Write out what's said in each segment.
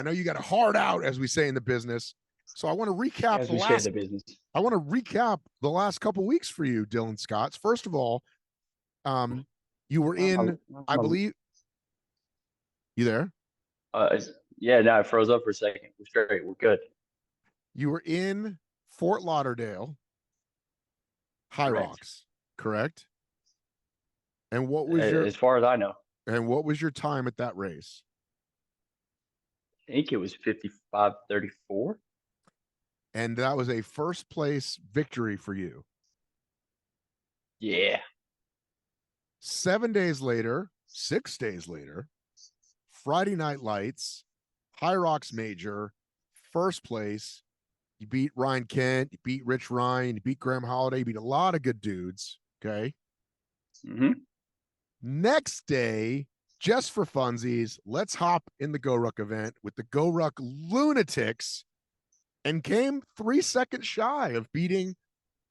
I know you got a hard out, as we say in the business. So I want to recap As we say in the business. I want to recap the last couple weeks for you, Dylan Scotts. First of all, you were in, I believe, you there? Yeah, no, I froze up for a second. We're straight. We're good. You were in Fort Lauderdale, HYROX, correct? And what was your, as far as I know, and what was your time at that race? I think it was 55:34. And that was a first place victory for you. Yeah. 7 days later, 6 days later, Friday Night Lights, HYROX Major, first place. You beat Ryan Kent, you beat Rich Ryan, you beat Graham Holiday, you beat a lot of good dudes. Okay. Mm-hmm. Next day, just for funsies, let's hop in the GORUCK event with the GORUCK Lunatics and came 3 seconds shy of beating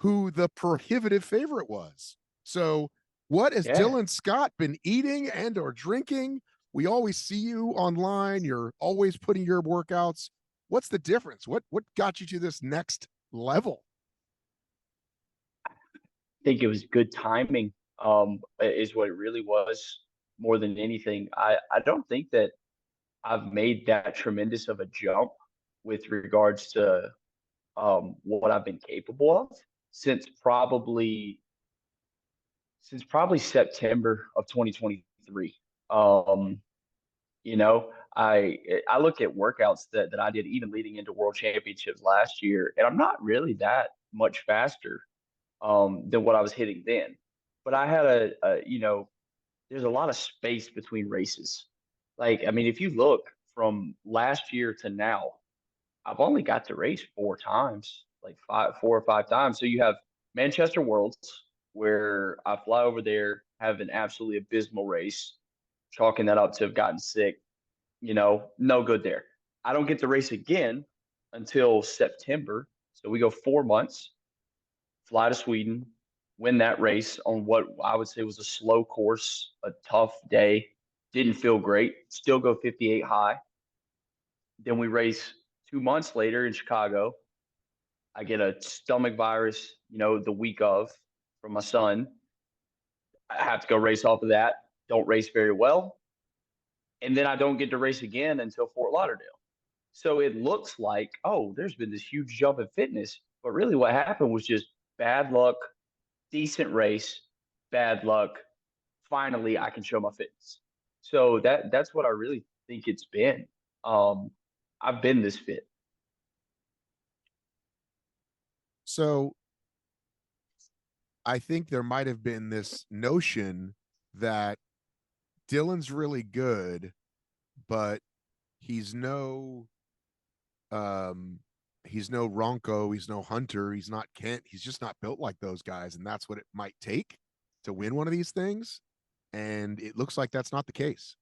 who the prohibitive favorite was. So what has Dylan Scott been eating and or drinking? We always see you online. You're always putting your workouts. What's the difference? What got you to this next level? I think it was good timing, is what it really was more than anything. I don't think that I've made that tremendous of a jump with regards to what I've been capable of since probably September of 2023. You know, I look at workouts that I did even leading into World Championships last year, and I'm not really that much faster than what I was hitting then. But I had there's a lot of space between races. Like, I mean, if you look from last year to now, I've only got to race 4 times, like 4 or 5 times. So you have Manchester Worlds, where I fly over there, have an absolutely abysmal race, chalking that up to have gotten sick. No good there. I don't get to race again until September. So we go 4 months, fly to Sweden, win that race on what I would say was a slow course, a tough day. Didn't feel great. Still go 58 high. Then we race 2 months later in Chicago. I get a stomach virus, the week of from my son. I have to go race off of that. Don't race very well. And then I don't get to race again until Fort Lauderdale. So it looks like, oh, there's been this huge jump in fitness. But really what happened was just bad luck, decent race, bad luck. Finally, I can show my fitness. So that's what I really think it's been. I've been this fit. So I think there might have been this notion that Dylan's really good, but he's no Ronco, he's no Hunter, he's not Kent, he's just not built like those guys, and that's what it might take to win one of these things. And it looks like that's not the case.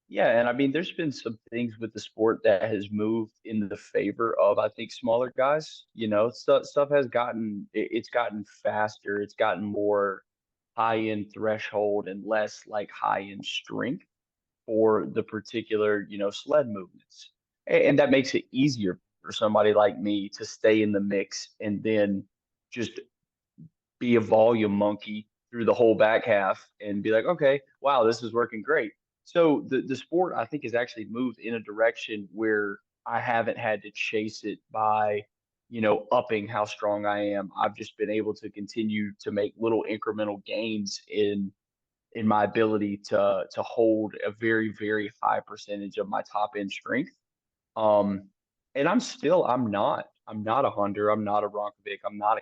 Yeah, and I mean, there's been some things with the sport that has moved in the favor of, I think, smaller guys. Stuff has it's gotten faster, it's gotten more high end threshold and less like high end strength for the particular, sled movements. And that makes it easier for somebody like me to stay in the mix and then just be a volume monkey through the whole back half and be like, okay, wow, this is working great. So the sport I think has actually moved in a direction where I haven't had to chase it by, upping how strong I am. I've just been able to continue to make little incremental gains in my ability to hold a very, very high percentage of my top end strength. And I'm not a Hunter, I'm not a Ronkovic, I'm not a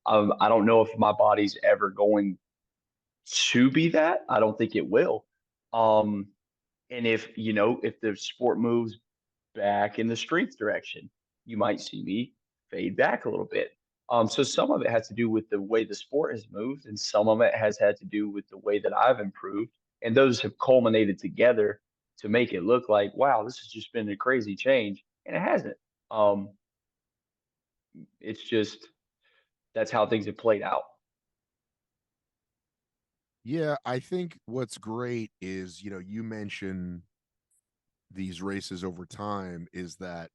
I don't know if my body's ever going to be that. I don't think it will. Um, and if the sport moves back in the strength direction, you might see me fade back a little bit. So some of it has to do with the way the sport has moved, and some of it has had to do with the way that I've improved. And those have culminated together to make it look like, wow, this has just been a crazy change. And it hasn't. Um, it's just that's how things have played out. Yeah, I think what's great is, you mentioned these races over time is that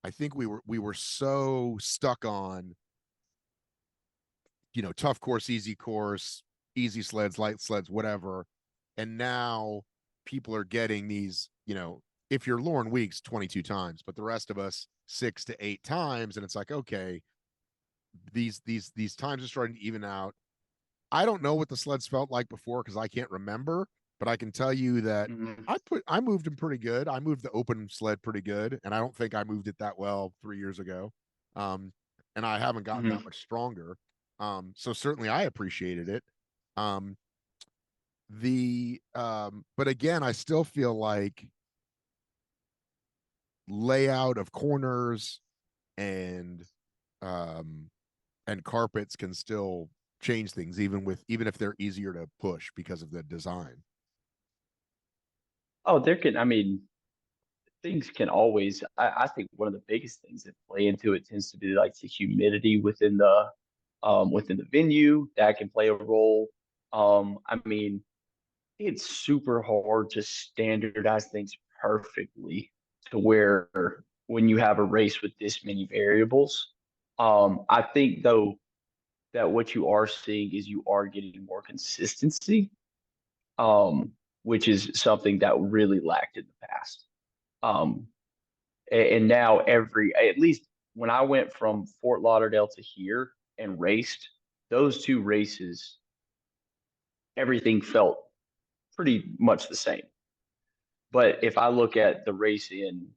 I think we were so stuck on, you know, tough course, easy sleds, light sleds, whatever. And now people are getting these, you know, if you're Lauren Weeks 22 times, but the rest of us 6 to 8 times. And it's like, okay, these times are starting to even out. I don't know what the sleds felt like before because I can't remember, but I can tell you that Mhm. I moved them pretty good. I moved the open sled pretty good, and I don't think I moved it that well 3 years ago. Um, and I haven't gotten that Mhm. much stronger. So certainly I appreciated it. Um, but again, I still feel like layout of corners and um and carpets can still change things even if they're easier to push because of the design. Oh, there can, I mean, things can always, I think one of the biggest things that play into it tends to be like the humidity within the venue that can play a role. I mean, it's super hard to standardize things perfectly to where when you have a race with this many variables. I think though that what you are seeing is you are getting more consistency, um, which is something that really lacked in the past. Um, and now at least when I went from Fort Lauderdale to here and raced, those two races, everything felt pretty much the same. But if I look at the race in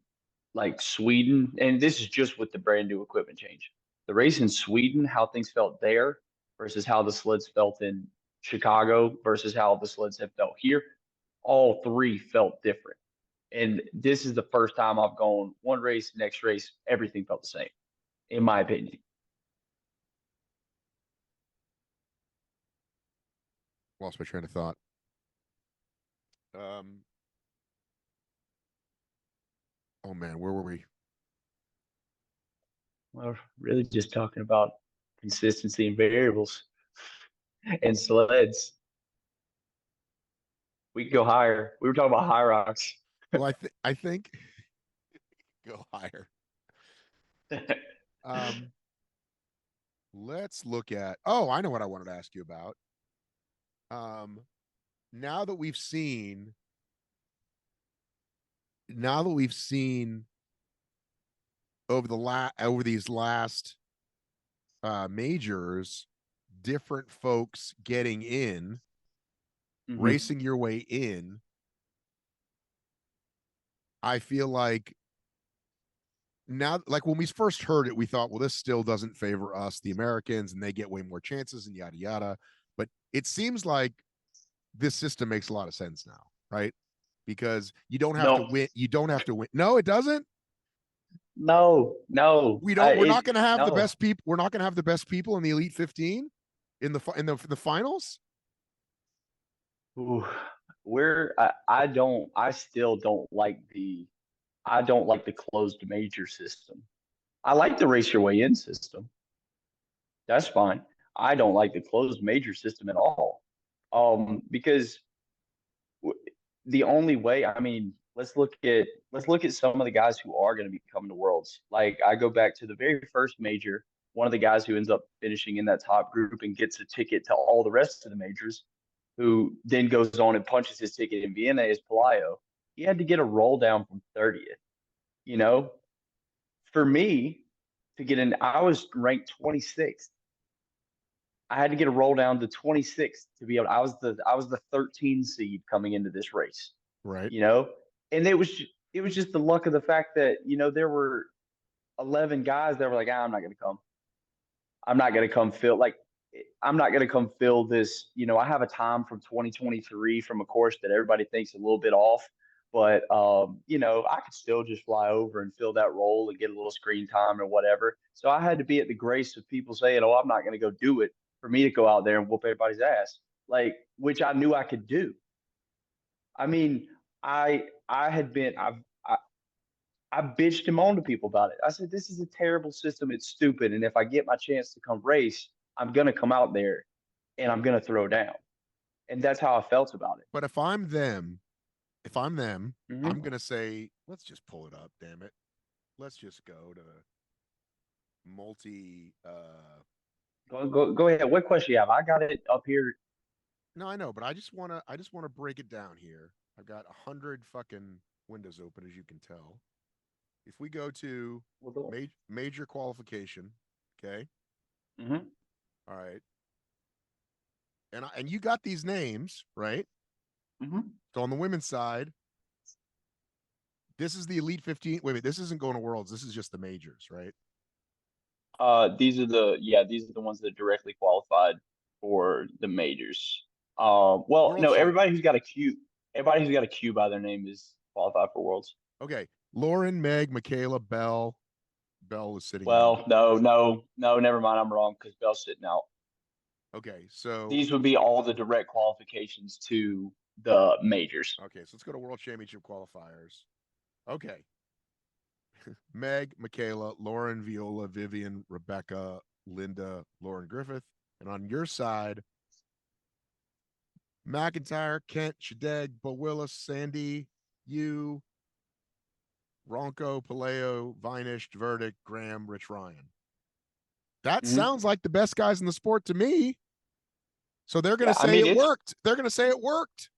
like Sweden, and this is just with the brand new equipment change, the race in Sweden, how things felt there versus how the sleds felt in Chicago versus how the sleds have felt here, all three felt different. And this is the first time I've gone one race, next race, everything felt the same, in my opinion. Lost my train of thought. Um, oh man, where were we? Well, really just talking about consistency and variables and sleds. We could go higher. We were talking about HYROX. Well, I think go higher. Um, let's look at. Oh, I know what I wanted to ask you about. Um, now that we've seen, now that we've seen over these last majors, different folks getting in, Hmm. racing your way in. I feel like now, like when we first heard it, we thought, well, this still doesn't favor us, the Americans, and they get way more chances and yada yada. But it seems like this system makes a lot of sense now, right? Because you don't have to No, win. You don't have to win. No, it doesn't. no, no. We don't. We're not It going to have the no. best people. We're not going to have the best people in the Elite 15 in the finals. Ooh, I still don't like I don't like the closed major system. I like the race your way in system. That's fine. I don't like the closed major system at all. Because w- the only way, I mean, let's look at some of the guys who are going to be coming to Worlds. Like I go back to the very first major, one of the guys who ends up finishing in that top group and gets a ticket to all the rest of the majors, who then goes on and punches his ticket in Vienna is Pelayo. He had to get a roll down from 30th. You know, for me to get in, I was ranked 26th. I had to get a roll down to 26th to be able. I was the 13 seed coming into this race, Right. you know, and it was just the luck of the fact that there were 11 guys that were like, I'm not going to come. I'm not going to come fill like I'm not going to come fill this. I have a time from 2023 from a course that everybody thinks a little bit off, but I could still just fly over and fill that role and get a little screen time or whatever. So I had to be at the grace of people saying, "Oh, I'm not going to go do it," for me to go out there and whoop everybody's ass, like which I knew I could do. I mean, I had been I bitched him on to people about it. I said, this is a terrible system. It's stupid. And if I get my chance to come race, I'm going to come out there and I'm going to throw down. And that's how I felt about it. But if I'm them, if I'm them, Mm-hmm. I'm gonna say, let's just pull it up, damn it. Let's just go to multi Go ahead. What question you have? I got it up here. no, I know, but I just wanna break it down here. I've got 100 fucking windows open, as you can tell. If we go to major qualification, okay, Mm-hmm. all right, and you got these names right. Mm-hmm. So on the women's side, this is the elite 15. Wait a minute, this isn't going to worlds. This is just the majors, right? These are the ones that directly qualified for the majors. Well, World no, champ. everybody who's got a Q by their name is qualified for worlds. Okay, Lauren, Meg, Michaela, Bell. Bell is sitting out. Well, no, never mind. I'm wrong because Bell's sitting out. Okay, so These would be all the direct qualifications to the majors. okay, so let's go to world championship qualifiers. Okay, Meg, Michaela, Lauren, Viola, Vivian, Rebecca, Linda, Lauren Griffith, and on your side, McIntyre, Kent, Shadeg, Bo Willis, Sandy, you, Ronco, Paleo, Vinish, Verdict, Graham, Rich Ryan. That Mm-hmm. sounds like the best guys in the sport to me. So they're going to Yeah, I say mean it it's. worked. They're going to say it worked.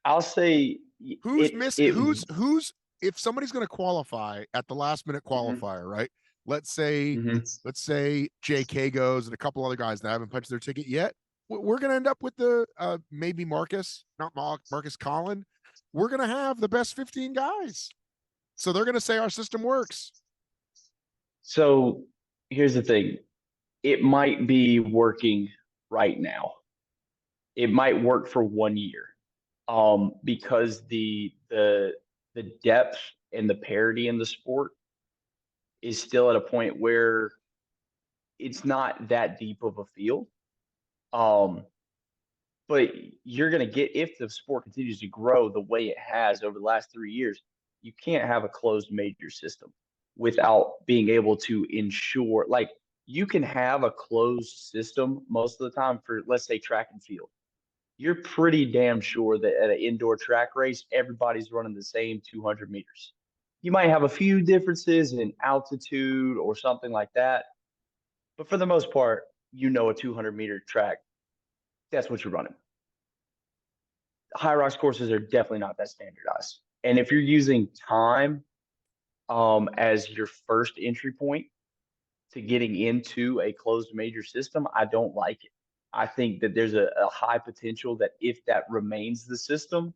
I'll say Who's it. missed? It. Who's if somebody's going to qualify at the last minute Mm-hmm. qualifier, right? Let's say Mm-hmm. let's say JK goes and a couple other guys that haven't punched their ticket yet. We're going to end up with the maybe Marcus, not Marcus Collin. We're going to have the best 15 guys. So they're going to say our system works. So here's the thing. It might be working right now. It might work for 1 year. Because the depth and the parity in the sport is still at a point where it's not that deep of a field. Um, but you're going to get, if the sport continues to grow the way it has over the last 3 years, you can't have a closed major system without being able to ensure, like, you can have a closed system most of the time for, let's say, track and field. You're pretty damn sure that at an indoor track race, everybody's running the same 200 meters. You might have a few differences in altitude or something like that, but for the most part, a 200-meter track, that's what you're running. HYROX courses are definitely not that standardized. And if you're using time as your first entry point to getting into a closed major system, I don't like it. I think that there's a high potential that if that remains the system,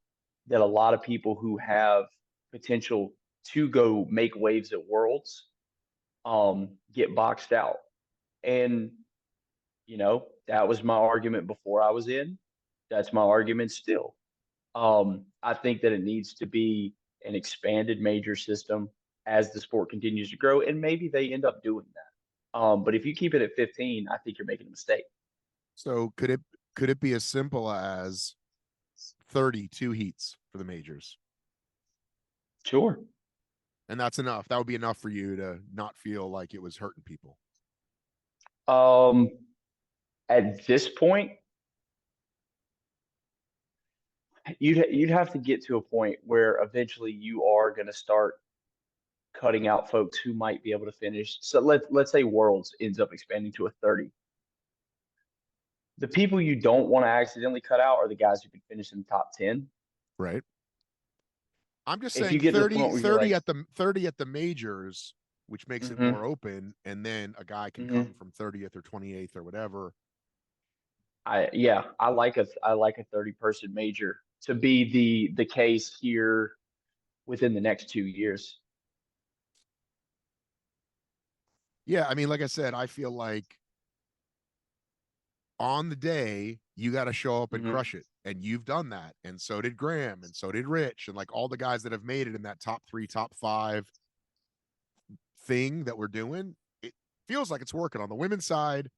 that a lot of people who have potential to go make waves at Worlds get boxed out. And, that was my argument before I was in. That's my argument still. I think that it needs to be an expanded major system as the sport continues to grow, and maybe they end up doing that. But if you keep it at 15, I think you're making a mistake. So could it be as simple as 32 heats for the majors? Sure. And that's enough. That would be enough for you to not feel like it was hurting people. Um, at this point, you'd have to get to a point where eventually you are going to start cutting out folks who might be able to finish. So let's say Worlds ends up expanding to a 30. The people you don't want to accidentally cut out are the guys who can finish in the top 10. Right. I'm just If you saying get to the point 30, where you're 30 like, at the 30 at the majors, which makes it mm-hmm, more open, and then a guy can mm-hmm. come from 30th or 28th or whatever. I like a 30-person major to be the case here within the next 2 years. Yeah, I mean, like I said, I feel like on the day you got to show up and Mm-hmm. crush it, and you've done that, and so did Graham, and so did Rich, and like all the guys that have made it in that top 3, top 5 thing that we're doing. It feels like it's working on the women's side.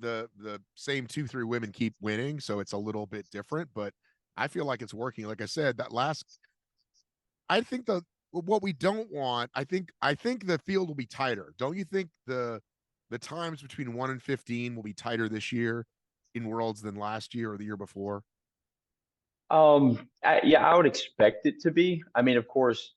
The same 2-3 women keep winning, so it's a little bit different, but I feel like it's working. Like I said, that last, I think what we don't want, I think the field will be tighter. Don't you think the times between 1 and 15 will be tighter this year in Worlds than last year or the year before? Yeah, I would expect it to be. I mean, of course,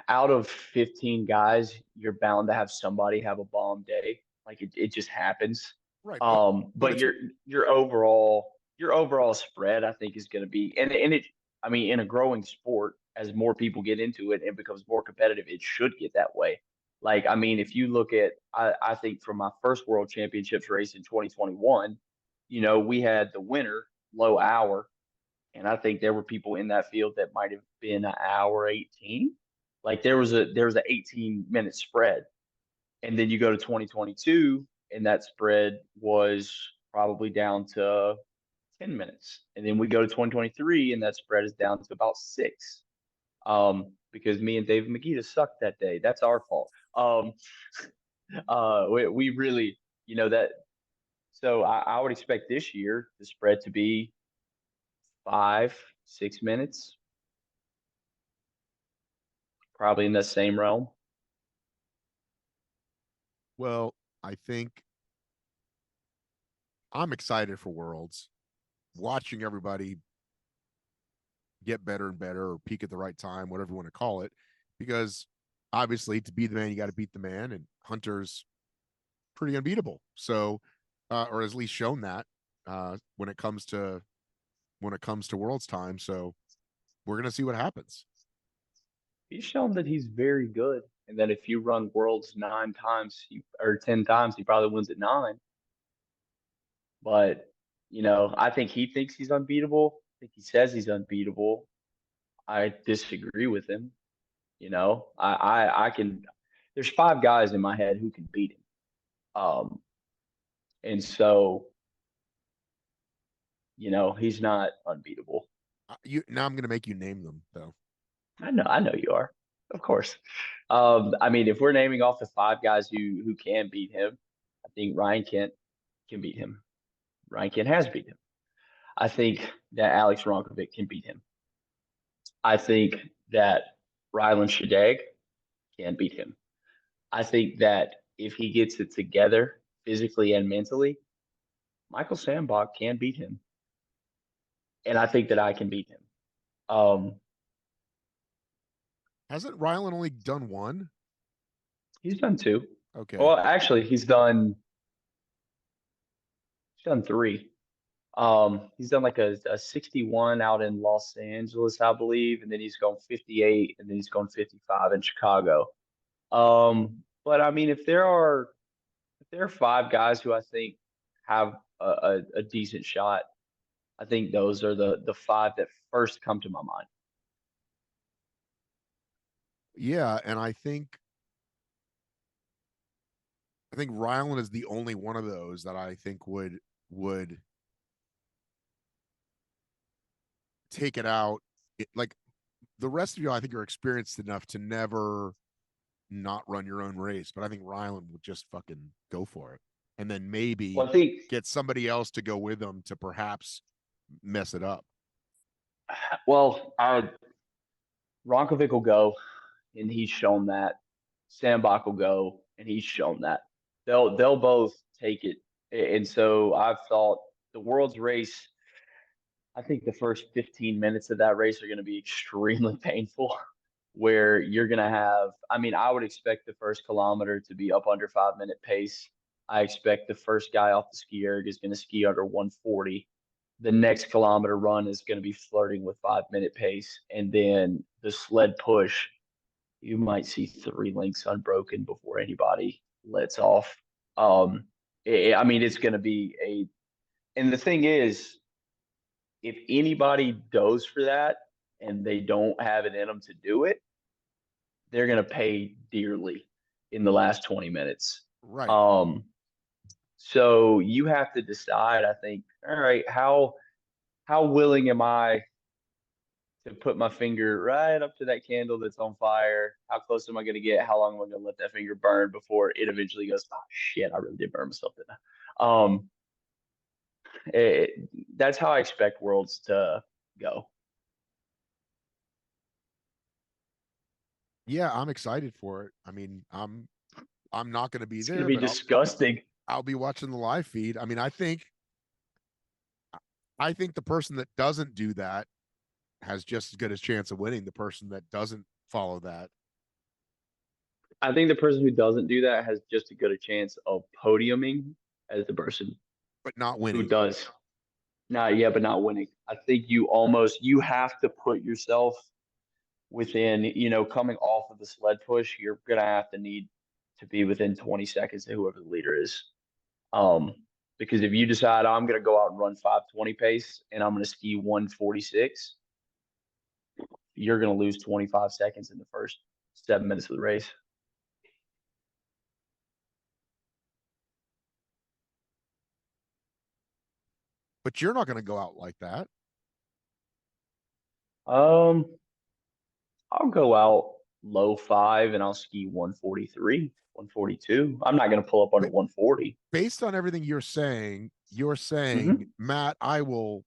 out of 15 guys, you're bound to have somebody have a bomb day. Like it just happens. Right, but But it's your overall spread, I think, is going to be and it. I mean, in a growing sport, as more people get into it and it becomes more competitive, it should get that way. Like, I mean, if you look at, I think from my first World Championships race in 2021, we had the winner low hour, and I think there were people in that field that might have been an hour 18. Like there was a 18-minute spread. And then you go to 2022 and that spread was probably down to 10 minutes. And then we go to 2023 and that spread is down to about 6. Because me and David McGee sucked that day. That's our fault. We really, that. So I would expect this year the spread to be 5, 6 minutes, probably in that same realm. well, I think I'm excited for Worlds, watching everybody get better and better or peak at the right time, whatever you want to call it, because obviously to be the man, you got to beat the man, and Hunter's pretty unbeatable. So, or at least shown that when it comes to Worlds time. So we're gonna see what happens. He's shown that he's very good, and that if you run Worlds 9 times or 10 times, he probably wins at 9. But I think he thinks he's unbeatable. I think he says he's unbeatable. I disagree with him. I can. There's 5 guys in my head who can beat him. And so he's not unbeatable. Now I'm gonna make you name them though. I know you are, of course. I mean, if we're naming off the 5 guys who can beat him, I think Ryan Kent can beat him. Ryan Kent has beat him. I think that Alex Ronkovic can beat him. I think that Rylan Shadag can beat him. I think that if he gets it together physically and mentally, Michael Sandbach can beat him. And I think that I can beat him. Um, Hasn't Rylan only done one? he's done 2. Okay. Well, actually, he's done 3. He's done like a 61 out in Los Angeles, I believe, and then he's gone 58, and then he's gone 55 in Chicago. But I mean, if there are 5 guys who I think have a decent shot, I think those are the 5 that first come to my mind. Yeah, and I think Rylan is the only one of those that I think would take it out. Like the rest of you, I think are experienced enough to never not run your own race, but I think Rylan would just fucking go for it, and then maybe Well, I think get somebody else to go with them to perhaps mess it up. well, Ronkovic will go, and he's shown that. Sandbach will go, and he's shown that. They'll both take it, and so I've thought the world's race. I think the first 15 minutes of that race are going to be extremely painful, where you're going to have. I mean, I would expect the first kilometer to be up under 5-minute pace. I expect the first guy off the ski erg is going to ski under 140. The next kilometer run is going to be flirting with 5-minute pace, and then the sled push, you might see 3 links unbroken before anybody lets off. I mean, it's going to be and the thing is, if anybody goes for that and they don't have it in them to do it, they're going to pay dearly in the last 20 minutes. Right. So you have to decide, I think, all right, how willing am I to put my finger right up to that candle that's on fire? How close am I going to get? How long am I going to let that finger burn before it eventually goes, oh shit, I really did burn myself, didn't I? It, that's how I expect Worlds to go. Yeah, I'm excited for it. I mean, I'm not going to be It's going to there, be but disgusting. I'll be watching the live feed. I mean, I think I think the person that doesn't do that has just as good a chance of winning the person that doesn't follow that. I think the person who doesn't do that has just as good a chance of podiuming as the person But not who winning. does. Not yet, but not winning. I think you have to put yourself within, coming off of the sled push, you're gonna have to need to be within 20 seconds of whoever the leader is. Um, because if you decide I'm gonna go out and run 5:20 pace and I'm gonna ski 1:46, you're gonna lose 25 seconds in the first 7 minutes of the race. But you're not going to go out like that. Um, I'll go out low five and I'll ski 143, 142. I'm not gonna pull up under 140. Based on everything you're saying, Mm-hmm. Matt, I will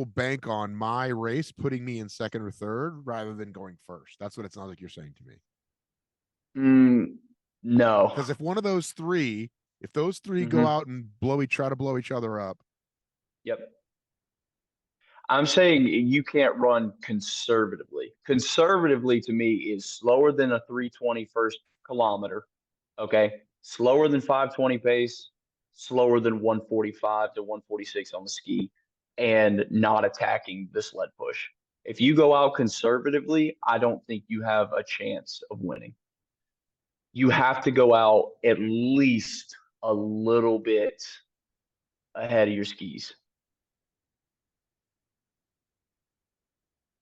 bank on my race putting me in second or third rather than going first. That's what it sounds like you're saying to me. No. Because if one of those three, if those 3 go Mm-hmm. out and try to blow each other up. Yep. I'm saying you can't run conservatively. Conservatively to me is slower than a 320 first kilometer. Okay. Slower than 520 pace, slower than 145 to 146 on the ski, and not attacking the sled push. If you go out conservatively, I don't think you have a chance of winning. You have to go out at least a little bit ahead of your skis.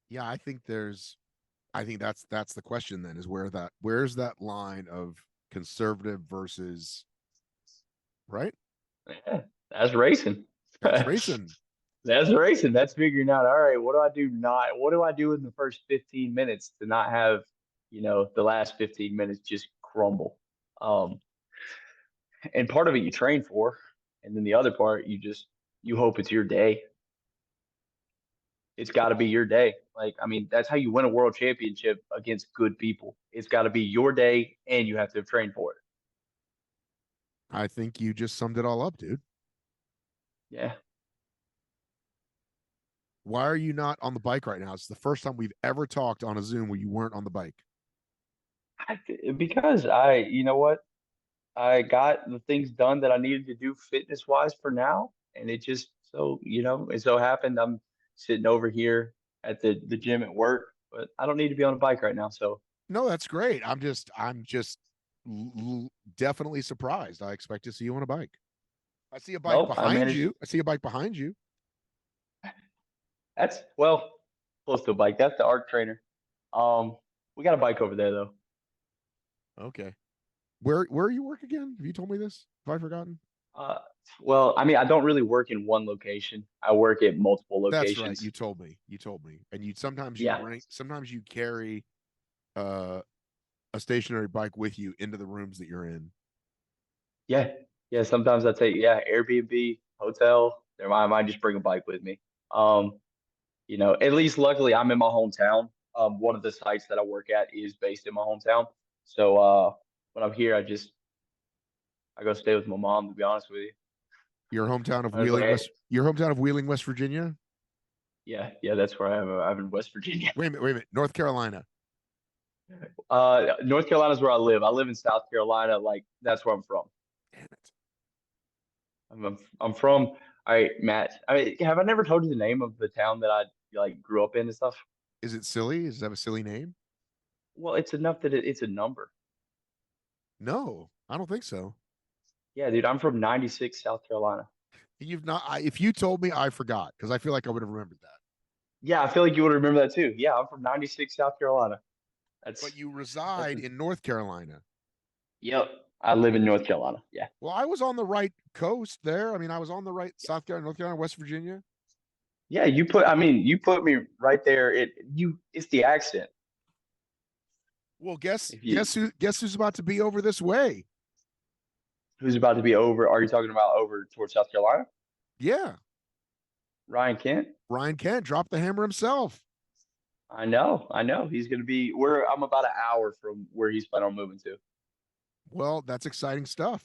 Yeah, I think that's the question then is where's that line of conservative versus right? Yeah, that's racing. That's racing. That's racing. That's figuring out, all right, what do I do in the first 15 minutes to not have, the last 15 minutes just crumble? And part of it you train for, and then the other part you hope it's your day. It's got to be your day. Like, I mean, that's how you win a world championship against good people. It's got to be your day and you have to train for it. I think you just summed it all up, dude. Yeah. Why are you not on the bike right now? It's the first time we've ever talked on a Zoom where you weren't on the bike. Because you know what? I got the things done that I needed to do fitness wise for now. And it just it so happened I'm sitting over here at the gym at work, but I don't need to be on a bike right now. So No, that's great. I'm just definitely surprised. I expect to see you on a bike. I see a bike nope, I behind managed. you. I see a bike behind you. That's close to a bike. That's the ARC trainer. We got a bike over there though. Okay. Where you work again? Have you told me this? Have I forgotten? Uh, well, I mean, I don't really work in one location. I work at multiple That's right. locations. You told me. You told me. And Yeah, sometimes you carry uh a stationary bike with you into the rooms that you're in. yeah, yeah. Sometimes I take Airbnb, hotel. I might just bring a bike with me. Um, at least luckily I'm in my hometown. One of the sites that I work at is based in my hometown. So when I'm here, I go stay with my mom. To be honest with you, I was like, hey, Your hometown of Wheeling, West Virginia? yeah, that's where I'm in West Virginia. Wait a minute. North Carolina. North Carolina is where I live. I live in South Carolina. Like that's where I'm from. Damn it. I'm from. All right, Matt. I mean, have I never told you the name of the town that I like grew up in and stuff? Is it silly? Does it have a silly name? Well, it's enough that it's a number. No, I don't think so. Yeah, dude, I'm from 96 South Carolina. You've not if you told me, I forgot because I feel like I would have remembered that. Yeah, I feel like you would remember that too. Yeah, I'm from 96 South Carolina. But That's you that's reside in North Carolina. yep. I live in North Carolina. Yeah. Well, I was on the right coast there. I mean, I was on the right South Carolina, North Carolina, West Virginia. Yeah, you put me right there. It's the accent. Well, If you guess who's about to be over this way? Who's about to be over? Are you talking about over towards South Carolina? Yeah, Ryan Kent? Ryan Kent dropped the hammer himself. I know. He's gonna be where I'm about an hour from where he's planning on moving to. Well, that's exciting stuff.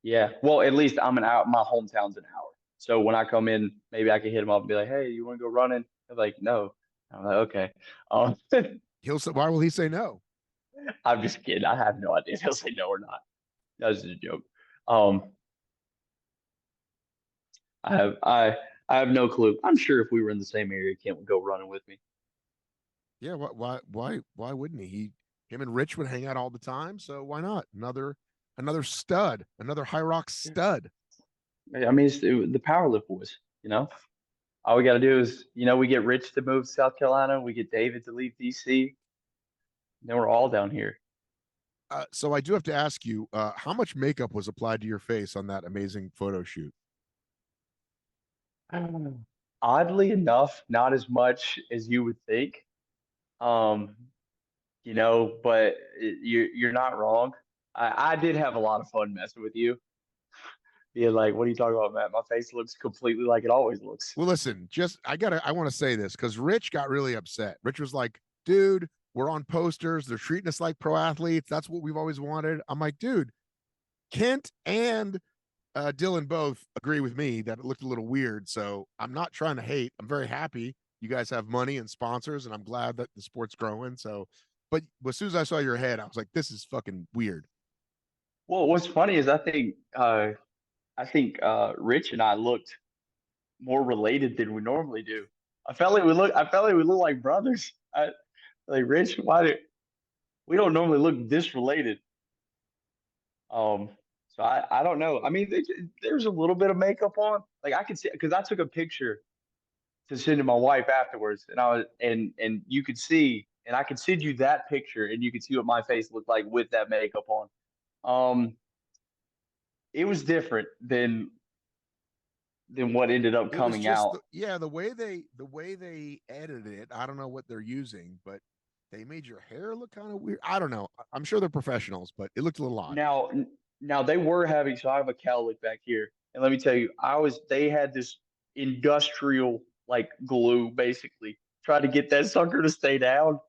Yeah. Well, at least I'm an hour. My hometown's an hour. So when I come in, maybe I can hit him up and be like, "Hey, you want to go running?" They're like, "No." I'm like, "Okay." Um, He'll say, why will he say no? I'm just kidding. I have no idea if he'll say no or not. That was just a joke. Um, I have I I have no clue. I'm sure if we were in the same area, Kent would go running with me. Yeah, why wouldn't he? Him and Rich would hang out all the time, so why not? Another stud, another HYROX stud. I mean, the power lift boys. All we got to do is, we get Rich to move to South Carolina, we get David to leave DC, then we're all down here. So I do have to ask you, how much makeup was applied to your face on that amazing photo shoot? Oddly enough, not as much as you would think. Um, but you're not wrong. I did have a lot of fun messing with you. Being like, what are you talking about, Matt? My face looks completely like it always looks. Well, listen, I want to say this because Rich got really upset. Rich was like, dude, we're on posters. They're treating us like pro athletes. That's what we've always wanted. I'm like, dude, Kent and Dylan both agree with me that it looked a little weird. So I'm not trying to hate. I'm very happy you guys have money and sponsors, and I'm glad that the sport's growing. So, but as soon as I saw your head, I was like, this is fucking weird. Well, what's funny is I think Rich and I looked more related than we normally do. I felt like we look like brothers. Like Rich, why do we don't normally look this related? Um, so I don't know. I mean, there's a little bit of makeup on. Like I could see because I took a picture to send to my wife afterwards, and I was and you could see, and I could send you that picture, and you could see what my face looked like with that makeup on. Um, it was different than what ended up It was coming just out. yeah, the way they edited it. I don't know what they're using, but they made your hair look kind of weird. I don't know. I'm sure they're professionals, but it looked a little odd. Now, now they were having. So I have a cowlick back here, and let me tell you, They had this industrial like glue, basically, try to get that sucker to stay down.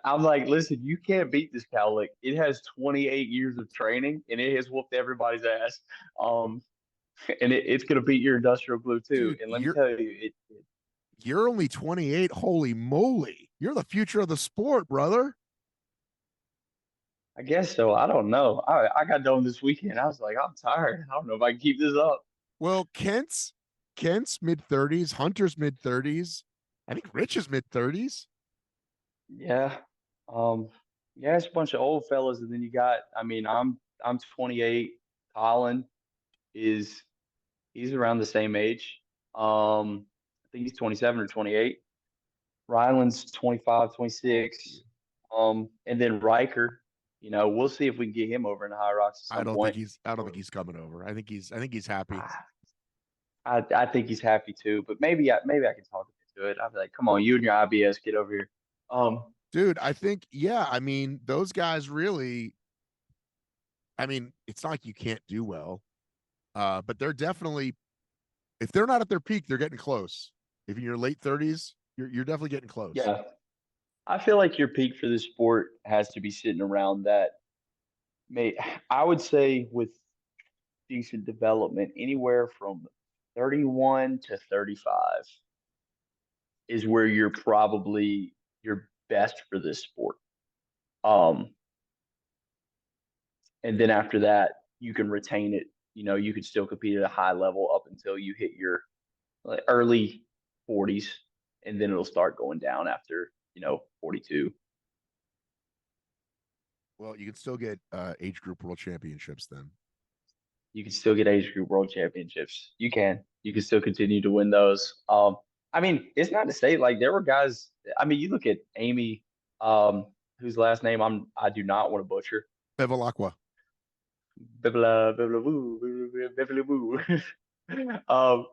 I'm like, listen, you can't beat this cowlick. It has 28 years of training, and it has whooped everybody's ass. Um, and it's gonna beat your industrial glue too. Dude, And let me tell you, it you're only 28. Holy moly. You're the future of the sport, brother. I guess so. I don't know. I got done this weekend. I was like, I'm tired. I don't know if I can keep this up. Well, Kent's mid 30s, Hunter's mid 30s. I think Rich is mid 30s. Yeah. Um, yeah, it's a bunch of old fellas, and then you got, I mean, I'm 28. Colin is he's around the same age. I think he's 27 or 28. Ryland's 25, 26. And then Riker, we'll see if we can get him over in the High Rocks at some point. I don't think he's coming over. I think he's happy. I think he's happy too, but maybe I can talk him into it. I'll be like, come on, you and your IBS, get over here. Dude, I think yeah, I mean, those guys really I mean, it's not like you can't do well. But they're definitely if they're not at their peak, they're getting close. If in your late 30s, you're definitely getting close. Yeah, I feel like your peak for this sport has to be sitting around that. May I would say with decent development, anywhere from 31 to 35 is where you're probably your best for this sport. Um, and then after that, you can retain it. You could still compete at a high level up until you hit your like, early 40s, and then it'll start going down after 42. Well, you can still get age group world championships then. You can still get age group world championships. You can still continue to win those. I mean, it's not to say like there were guys. I mean, you look at Amy, whose last name I do not want to butcher. Bevilacqua. Bibla, bibla, woo, bibla, bibla, woo. um,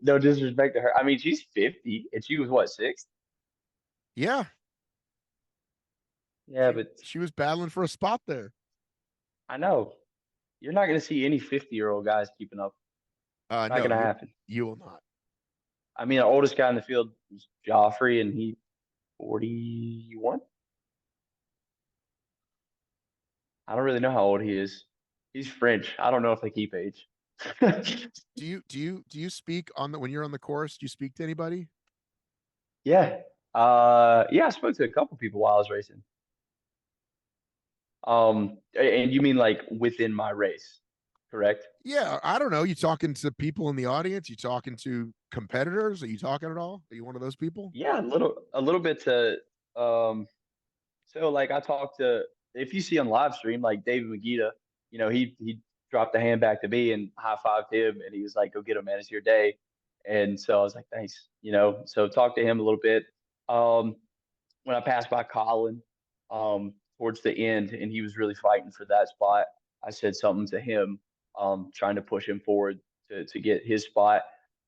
no disrespect to her. I mean, she's 50 and she was what, sixth? Yeah, Yeah, but she was battling for a spot there. I know you're not going to see any 50-year-old guys keeping up. Not No, going to happen. you will not. I mean, the oldest guy in the field was Joffrey, and he 41. I don't really know how old he is. He's French. I don't know if they keep age. Do you speak on the when you're on the course? Do you speak to anybody? Yeah. Yeah, I spoke to a couple people while I was racing. And you mean like within my race, correct? Yeah, I don't know. You talking to people in the audience? You talking to competitors? Are you talking at all? Are you one of those people? Yeah, a little bit to um so like I talked to, if you see on live stream like David Magida, he dropped the hand back to me and high fived him and he was like, go get him, man, it's your day. And so I was like, thanks, so talk to him a little bit. Um when I passed by Colin towards the end and he was really fighting for that spot, I said something to him, trying to push him forward to get his spot.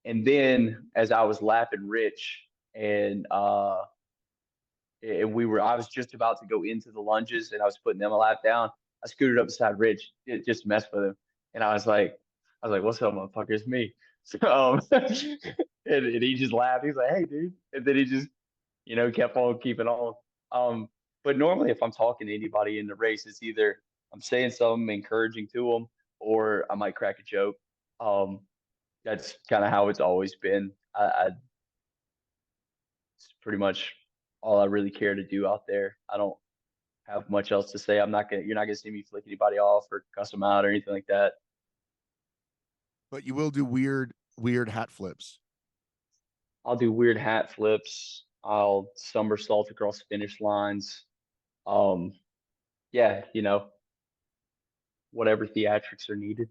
And then as I was lapping Rich and I was just about to go into the lunges and I was putting them a lap down. I scooted up beside Rich just to mess with him. And I was like, what's up, motherfucker? It's me. So, and he just laughed. He's like, hey, dude. And then he just, kept on keeping on. Um, but normally, if I'm talking to anybody in the race, it's either I'm saying something encouraging to them, or I might crack a joke. Um, that's kind of how it's always been. It's pretty much all I really care to do out there. I don't have much else to say. You're not gonna see me flick anybody off or cuss them out or anything like that. But you will do weird hat flips. I'll do weird hat flips. I'll somersault across finish lines. Um, yeah, whatever theatrics are needed.